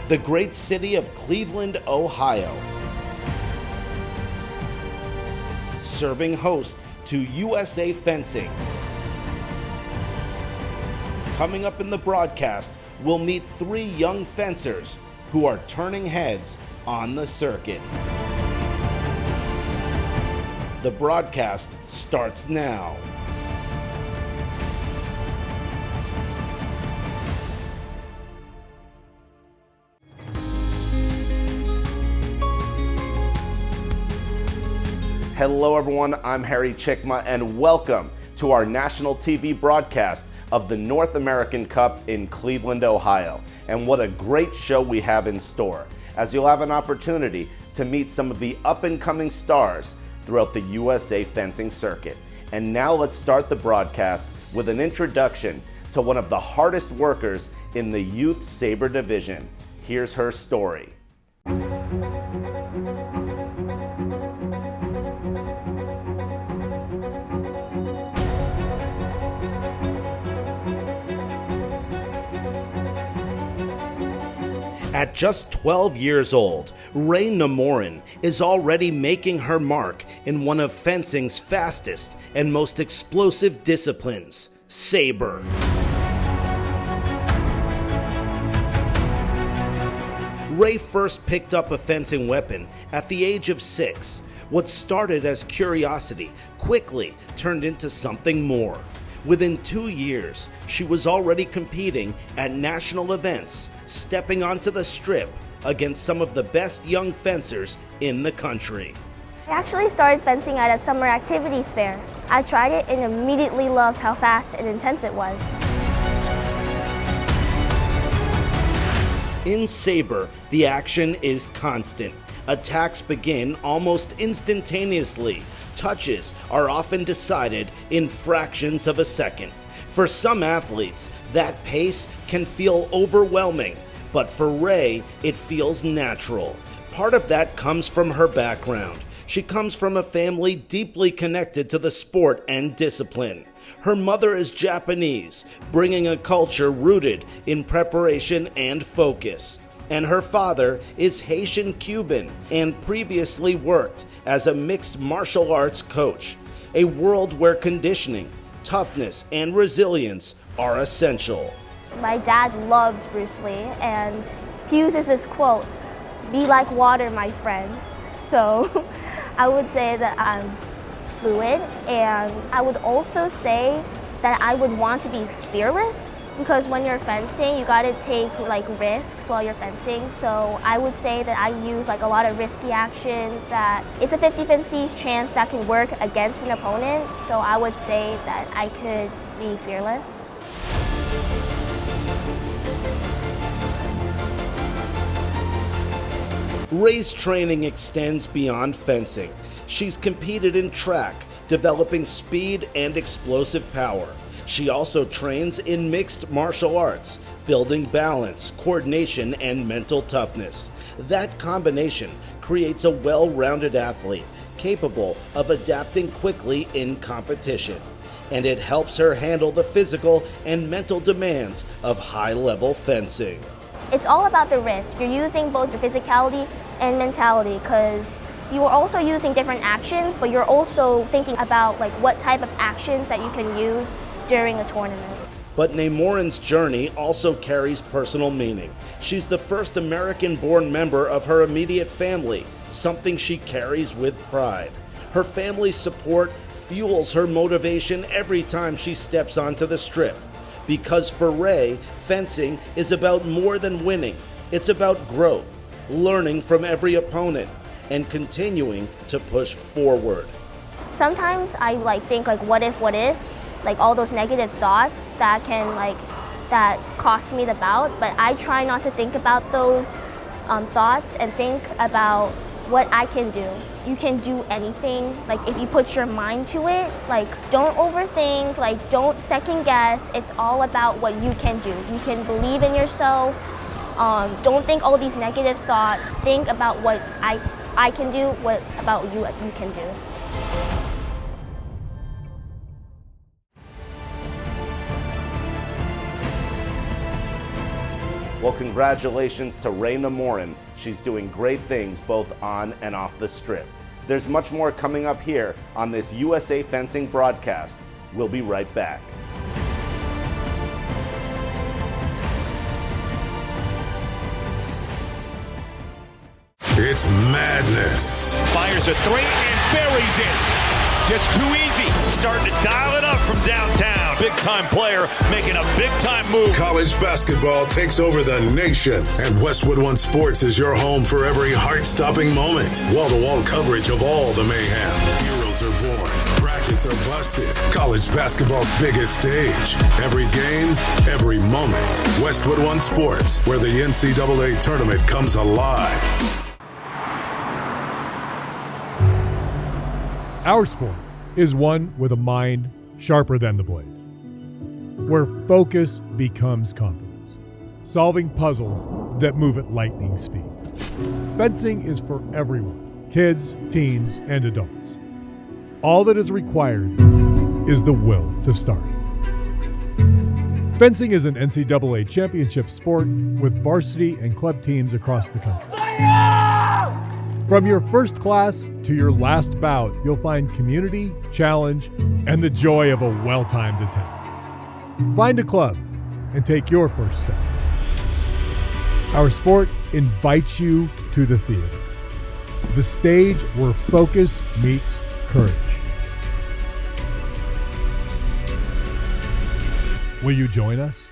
the great city of Cleveland, Ohio. Serving host to USA Fencing. Coming up in the broadcast, we'll meet 3 young fencers who are turning heads on the circuit. The broadcast starts now. Hello everyone, I'm Harry Chickma and welcome to our national TV broadcast of the North American Cup in Cleveland, Ohio. And what a great show we have in store, as you'll have an opportunity to meet some of the up-and-coming stars throughout the USA fencing circuit. And now let's start the broadcast with an introduction to one of the hardest workers in the youth saber division. Here's her story. At just 12 years old, Rae Namorin is already making her mark in one of fencing's fastest and most explosive disciplines, saber. Rae first picked up a fencing weapon at the age of 6. What started as curiosity quickly turned into something more. Within 2 years, she was already competing at national events, stepping onto the strip against some of the best young fencers in the country. I actually started fencing at a summer activities fair. I tried it and immediately loved how fast and intense it was. In saber, the action is constant. Attacks begin almost instantaneously. Touches are often decided in fractions of a second. For some athletes, that pace can feel overwhelming, but for Rae, it feels natural. Part of that comes from her background. She comes from a family deeply connected to the sport and discipline. Her mother is Japanese, bringing a culture rooted in preparation and focus. And her father is Haitian-Cuban and previously worked as a mixed martial arts coach, a world where conditioning, toughness, and resilience are essential. My dad loves Bruce Lee, and he uses this quote, "Be like water, my friend." So I would say that I'm fluid, and I would also say that I would want to be fearless, because when you're fencing, you gotta take risks while you're fencing. So I would say that I use a lot of risky actions, that it's a 50-50 chance that can work against an opponent. So I would say that I could be fearless. Rae's training extends beyond fencing. She's competed in track, developing speed and explosive power. She also trains in mixed martial arts, building balance, coordination, and mental toughness. That combination creates a well-rounded athlete, capable of adapting quickly in competition. And it helps her handle the physical and mental demands of high-level fencing. It's all about the risk. You're using both your physicality and mentality, because you are also using different actions, but you're also thinking about what type of actions that you can use during a tournament. But Namorin's journey also carries personal meaning. She's the first American-born member of her immediate family, something she carries with pride. Her family's support fuels her motivation every time she steps onto the strip. Because for Rae, fencing is about more than winning. It's about growth, learning from every opponent, and continuing to push forward. Sometimes I think what if, all those negative thoughts that can that cost me the bout, but I try not to think about those thoughts and think about what I can do. You can do anything, if you put your mind to it, don't overthink, don't second guess. It's all about what you can do. You can believe in yourself. Don't think all these negative thoughts. Think about what I can do, what about you can do. Well, congratulations to Rayna Morin. She's doing great things both on and off the strip. There's much more coming up here on this USA Fencing broadcast. We'll be right back. It's madness. Fires a three and buries it. Just too easy. Starting to dial it up from downtown. Big-time player making a big-time move. College basketball takes over the nation, and Westwood One Sports is your home for every heart-stopping moment. Wall-to-wall coverage of all the mayhem. Heroes are born. Brackets are busted. College basketball's biggest stage. Every game, every moment. Westwood One Sports, where the NCAA tournament comes alive. Our sport is one with a mind sharper than the blade, where focus becomes confidence, solving puzzles that move at lightning speed. Fencing is for everyone, kids, teens, and adults. All that is required is the will to start. Fencing is an NCAA championship sport with varsity and club teams across the country. From your first class to your last bout, you'll find community, challenge, and the joy of a well-timed attack. Find a club and take your first step. Our sport invites you to the theater, the stage where focus meets courage. Will you join us?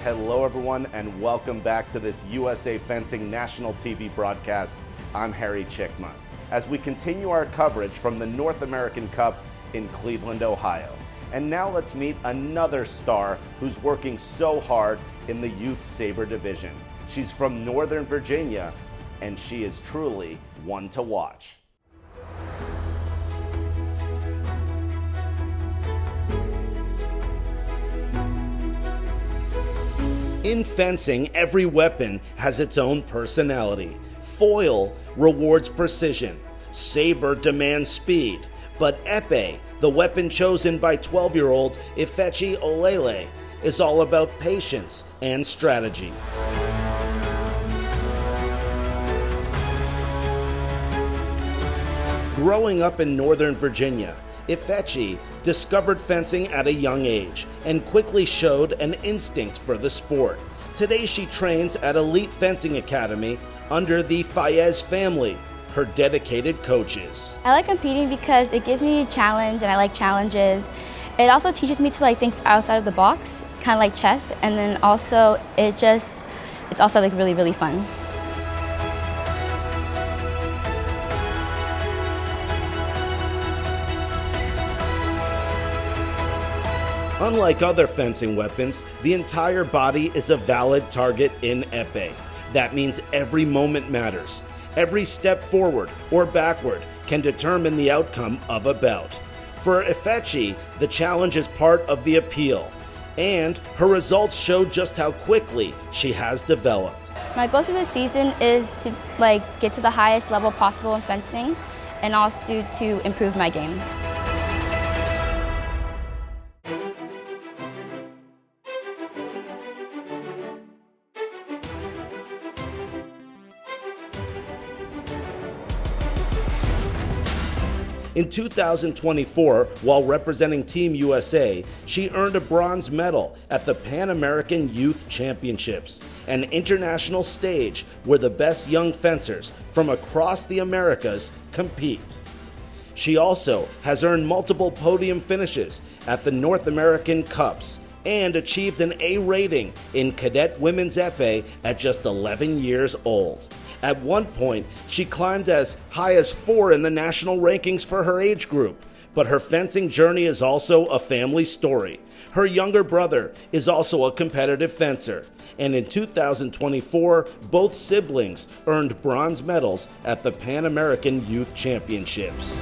Hello everyone, and welcome back to this USA Fencing National TV broadcast. I'm Harry Chickma, as we continue our coverage from the North American Cup in Cleveland, Ohio. And now let's meet another star who's working so hard in the Youth Saber division. She's from Northern Virginia, and she is truly one to watch. In fencing, every weapon has its own personality. Foil rewards precision. Saber demands speed. But epee, the weapon chosen by 12-year-old Ifechi Olele, is all about patience and strategy. Growing up in Northern Virginia, Ifechi discovered fencing at a young age and quickly showed an instinct for the sport. Today she trains at Elite Fencing Academy under the Fayez family, her dedicated coaches. I like competing because it gives me a challenge and I like challenges. It also teaches me to think outside of the box, kind of like chess, and then also it's also really, really fun. Unlike other fencing weapons, the entire body is a valid target in epee. That means every moment matters. Every step forward or backward can determine the outcome of a bout. For Ifechi, the challenge is part of the appeal, and her results show just how quickly she has developed. My goal for this season is to get to the highest level possible in fencing and also to improve my game. In 2024, while representing Team USA, she earned a bronze medal at the Pan American Youth Championships, an international stage where the best young fencers from across the Americas compete. She also has earned multiple podium finishes at the North American Cups and achieved an A rating in cadet women's epee at just 11 years old. At one point, she climbed as high as 4 in the national rankings for her age group. But her fencing journey is also a family story. Her younger brother is also a competitive fencer. And in 2024, both siblings earned bronze medals at the Pan American Youth Championships.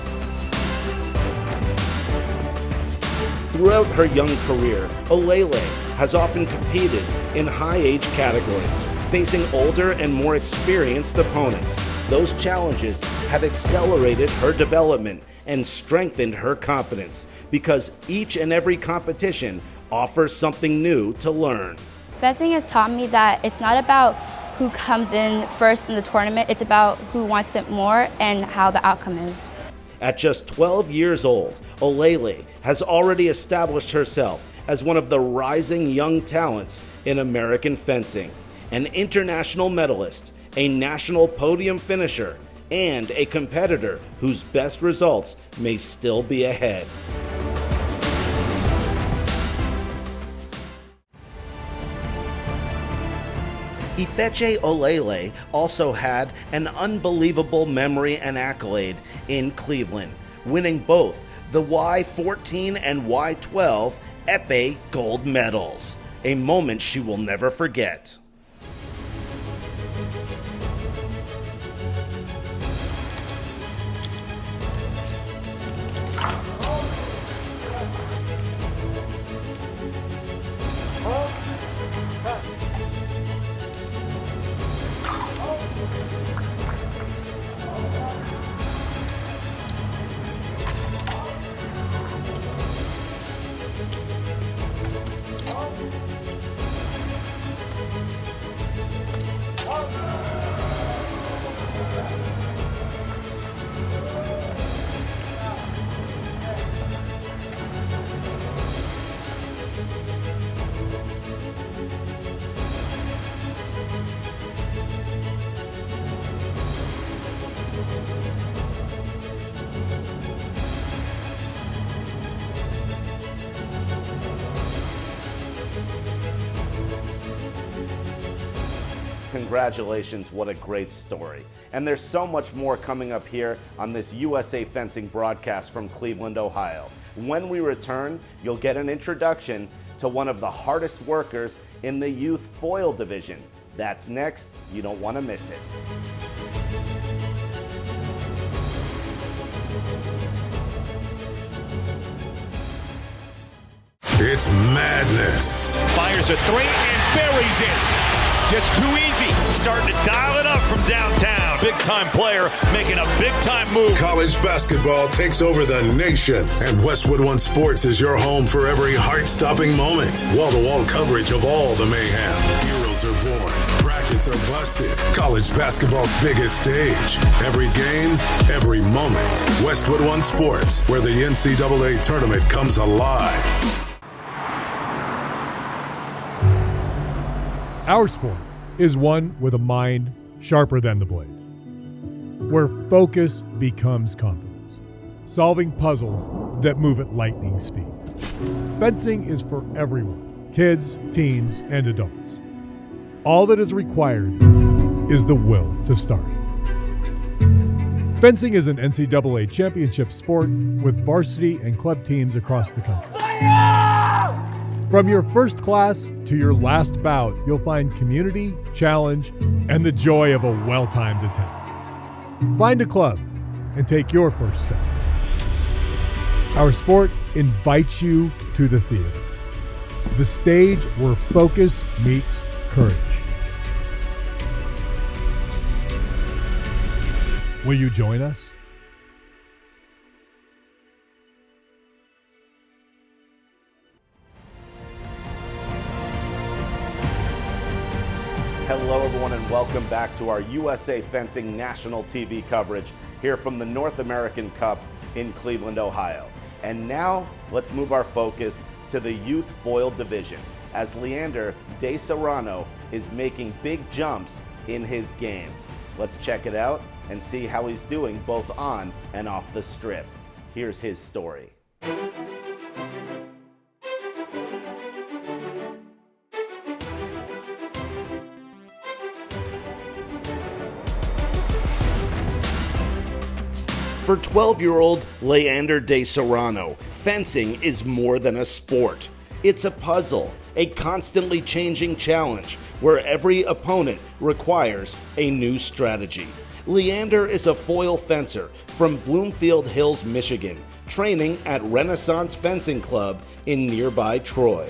Throughout her young career, Olele has often competed in high age categories, facing older and more experienced opponents. Those challenges have accelerated her development and strengthened her confidence because each and every competition offers something new to learn. Fencing has taught me that it's not about who comes in first in the tournament, it's about who wants it more and how the outcome is. At just 12 years old, Olele has already established herself as one of the rising young talents in American fencing, an international medalist, a national podium finisher, and a competitor whose best results may still be ahead. Ifeche Olele also had an unbelievable memory and accolade in Cleveland, winning both the Y14 and Y12 Epee gold medals, a moment she will never forget. Congratulations, what a great story. And there's so much more coming up here on this USA Fencing broadcast from Cleveland, Ohio. When we return, you'll get an introduction to one of the hardest workers in the youth foil division. That's next. You don't want to miss it. It's madness. Fires a three and buries it. Just too easy. Starting to dial it up from downtown. Big-time player making a big-time move. College basketball takes over the nation, and Westwood One Sports is your home for every heart-stopping moment. Wall-to-wall coverage of all the mayhem. Heroes are born. Brackets are busted. College basketball's biggest stage. Every game, every moment. Westwood One Sports, where the NCAA tournament comes alive. Our sport is one with a mind sharper than the blade, where focus becomes confidence, solving puzzles that move at lightning speed. Fencing is for everyone, kids, teens, and adults. All that is required is the will to start. Fencing is an NCAA championship sport with varsity and club teams across the country. From your first class to your last bout, you'll find community, challenge, and the joy of a well-timed attack. Find a club and take your first step. Our sport invites you to the theater, the stage where focus meets courage. Will you join us? Hello everyone and welcome back to our USA Fencing national TV coverage here from the North American Cup in Cleveland, Ohio. And now let's move our focus to the youth foil division as Leander De Serrano is making big jumps in his game. Let's check it out and see how he's doing both on and off the strip. Here's his story. For 12-year-old Leander De Serrano, fencing is more than a sport. It's a puzzle, a constantly changing challenge where every opponent requires a new strategy. Leander is a foil fencer from Bloomfield Hills, Michigan, training at Renaissance Fencing Club in nearby Troy.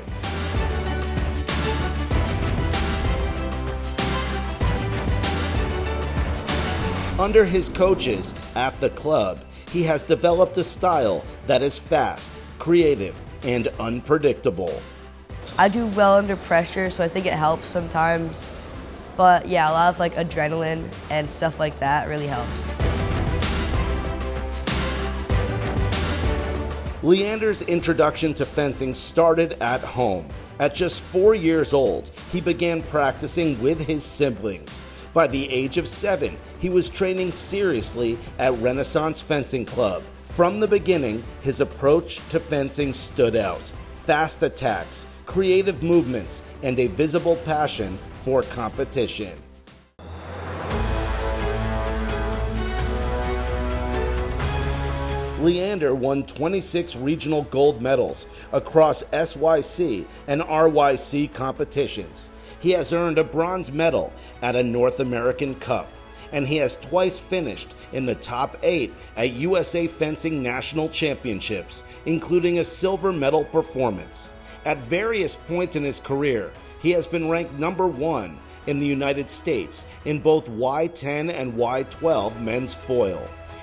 Under his coaches at the club, he has developed a style that is fast, creative, and unpredictable. I do well under pressure, so I think it helps sometimes. But yeah, a lot of like adrenaline and stuff like that really helps. Leander's introduction to fencing started at home. At just 4 years old, he began practicing with his siblings. By the age of 7, he was training seriously at Renaissance Fencing Club. From the beginning, his approach to fencing stood out. Fast attacks, creative movements, and a visible passion for competition. Leander won 26 regional gold medals across SYC and RYC competitions. He has earned a bronze medal at a North American Cup, and he has twice finished in the top 8 at USA Fencing National Championships, including a silver medal performance. At various points in his career, he has been ranked number 1 in the United States in both Y10 and Y12 men's foil.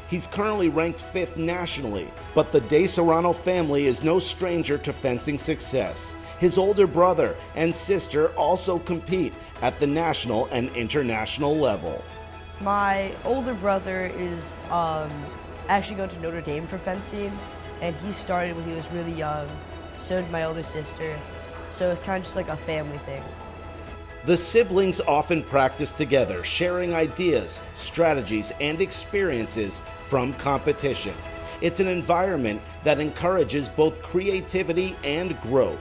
He's currently ranked 5th nationally, but the De Serrano family is no stranger to fencing success. His older brother and sister also compete at the national and international level. My older brother is actually going to Notre Dame for fencing, and he started when he was really young. So did my older sister. So it's kind of just like a family thing. The siblings often practice together, sharing ideas, strategies, and experiences from competition. It's an environment that encourages both creativity and growth.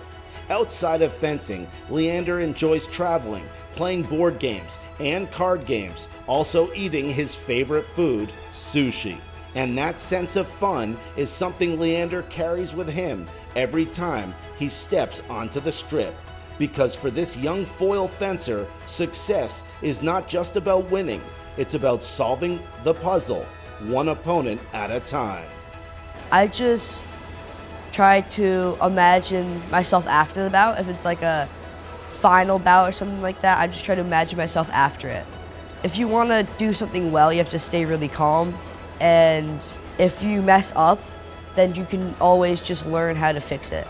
Outside of fencing, Leander enjoys traveling, playing board games and card games, also eating his favorite food, sushi. And that sense of fun is something Leander carries with him every time he steps onto the strip. Because for this young foil fencer, success is not just about winning, it's about solving the puzzle, one opponent at a time. I just try to imagine myself after the bout. If it's like a final bout or something like that, I just try to imagine myself after it. If you want to do something well, you have to stay really calm. And if you mess up, then you can always just learn how to fix it.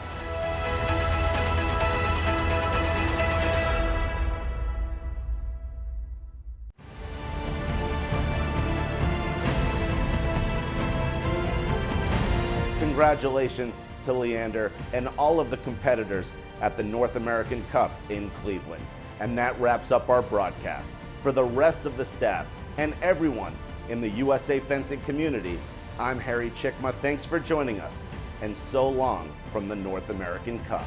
Congratulations to Leander and all of the competitors at the North American Cup in Cleveland. And that wraps up our broadcast. For the rest of the staff and everyone in the USA Fencing community, I'm Harry Chickma. Thanks for joining us, and so long from the North American Cup.